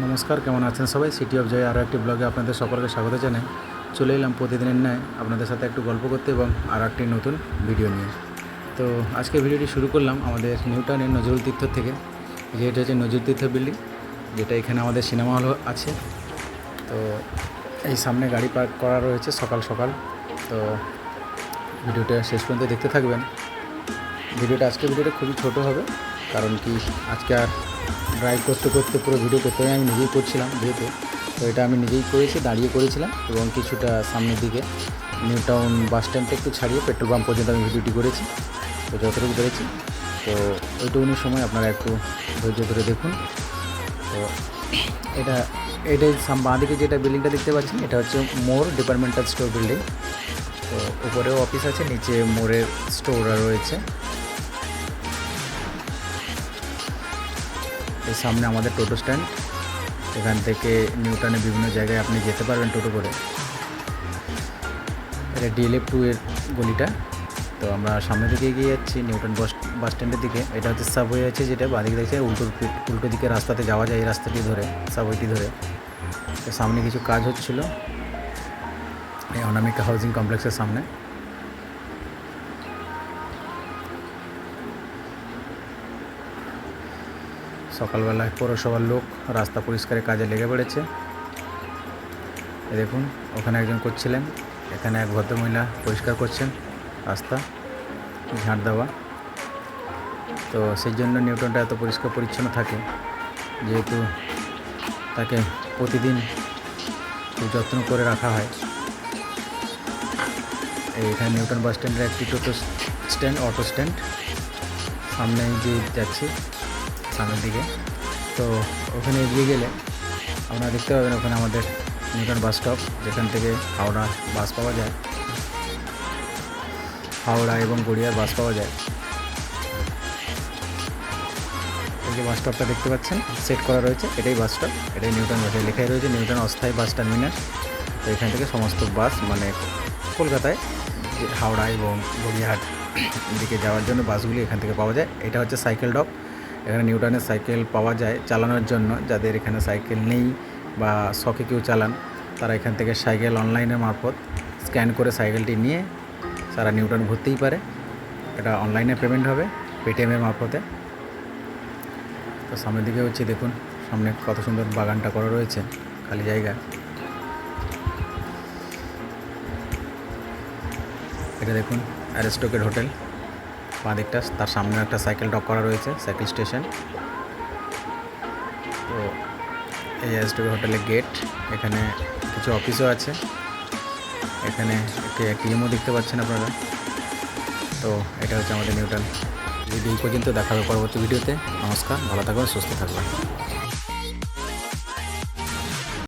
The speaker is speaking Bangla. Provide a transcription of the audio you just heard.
নমস্কার, কেমন আছেন সবাই? সিটি অফ জয় আরও একটি ব্লগে আপনাদের সকলকে স্বাগত জানাই। চলে এলাম প্রতিদিনের ন্যায় আপনাদের সাথে একটু গল্প করতে এবং আরও একটি নতুন ভিডিও নিয়ে। তো আজকে ভিডিওটি শুরু করলাম আমাদের নিউটাউনের নজরুল তীর্থ থেকে। যেটা হচ্ছে নজরুল তীর্থ বিল্ডিং, যেটা এখানে আমাদের সিনেমা হল আছে। তো এই সামনে গাড়ি পার্ক করা রয়েছে সকাল সকাল। তো ভিডিওটা শেষ পর্যন্ত দেখতে থাকবেন। আজকের ভিডিওটা খুবই ছোট হবে, কারণ কি আজকে আর ড্রাইভ করতে করতে পুরো ভিডিও করতে আমি নিজেই করছিলাম যেহেতু। তো এটা আমি নিজেই করেছি, দাঁড়িয়ে করেছিলাম এবং কিছুটা সামনের দিকে নিউটাউন বাস স্ট্যান্ডটা একটু ছাড়িয়ে পেট্রোল পাম্প পর্যন্ত আমি ভিডিওটি করেছি। তো যতটুকু করেছি, তো ওইটুকুনি সময় আপনারা একটু ধৈর্য ধরে দেখুন। তো এটাই বাঁ দিকে যেটা বিল্ডিংটা দেখতে পাচ্ছেন, এটা হচ্ছে মোর ডিপার্টমেন্টাল স্টোর বিল্ডিং। তো উপরেও অফিস আছে, নিচে মোরের স্টোর রয়েছে। এই সামনে আমাদের টোটো স্ট্যান্ড। এখান থেকে নিউটাউনে বিভিন্ন জায়গায় আপনি যেতে পারবেন টোটো করে। এটা ডিএলএফ 2 এর গলিটা। তো আমরা সামনে দিকে এগিয়ে যাচ্ছি নিউটাউন বাস স্ট্যান্ডের দিকে। এটা হচ্ছে সাবওয়ে আছে, যেটা বাঁদিকে দেখছে উল্টো দিকে রাস্তাতে যাওয়া যায়, এই রাস্তাটি ধরে, সাবওয়েটি ধরে। তো সামনে কিছু কাজ হচ্ছিল এই অনামিকা হাউজিং কমপ্লেক্সের সামনে। সকালবেলায় পৌরসভার লোক রাস্তা পরিষ্কারের কাজে লেগে পড়েছে। দেখুন, ওখানে একজন করছিলেন, এখানে এক ভদ্রমহিলা পরিষ্কার করছেন রাস্তা, ঝাঁট দেওয়া। তো সেই জন্য নিউটাউনটা এত পরিষ্কার পরিচ্ছন্ন থাকে, যেহেতু তাকে প্রতিদিন খুব যত্ন করে রাখা হয়। এখানে নিউটাউন বাস স্ট্যান্ডের একটি টোটো স্ট্যান্ড, অটো স্ট্যান্ড সামনে যে যাচ্ছি সামনের দিকে। তো ওখানে এগিয়ে গেলে আপনারা দেখতে পাবেন ওখানে আমাদের নিউটাউন বাস স্টপ, যেখান থেকে হাওড়া বাস পাওয়া যায়, হাওড়া এবং গড়িয়ার বাস পাওয়া যায়। এই যে বাস স্টপটা দেখতে পাচ্ছেন সেট করা রয়েছে, এটাই বাস স্টপ, এটাই নিউটাউন বাসে লেখাই রয়েছে নিউটাউন অস্থায়ী বাস টার্মিনাস। তো এখান থেকে সমস্ত বাস মানে কলকাতায় যে হাওড়া এবং গড়িয়াহাট দিকে যাওয়ার জন্য বাসগুলি এখান থেকে পাওয়া যায়। এটা হচ্ছে সাইকেল ডক। এখানে নিউটাউনের সাইকেল পাওয়া যায় চালানোর জন্য। যাদের এখানে সাইকেল নেই বা শখে কেউ চালান, তারা এখান থেকে সাইকেল অনলাইনের মারফত স্ক্যান করে সাইকেলটি নিয়ে সারা নিউটাউন ঘুরতেই পারে। এটা অনলাইনে পেমেন্ট হবে পেটিএমের মারফতে। তো সামনের দিকে হচ্ছে দেখুন, সামনে কত সুন্দর বাগানটা করা রয়েছে, খালি জায়গা। এটা দেখুন অ্যারিস্টোকেট হোটেল বাঁ দিকটা, তার সামনে একটা সাইকেল ডক করা রয়েছে, সাইকেল স্টেশন। তো এই অ্যারিস্টোকেট হোটেলের গেট, এখানে কিছু অফিসও আছে, এখানে একটি এটিএমও দেখতে পাচ্ছেন আপনারা। তো এটা হচ্ছে আমাদের নিউটাউন। ভিডিও পর্যন্ত দেখা হবে পরবর্তী ভিডিওতে। নমস্কার, ভালো থাকবেন, সুস্থ থাকবেন।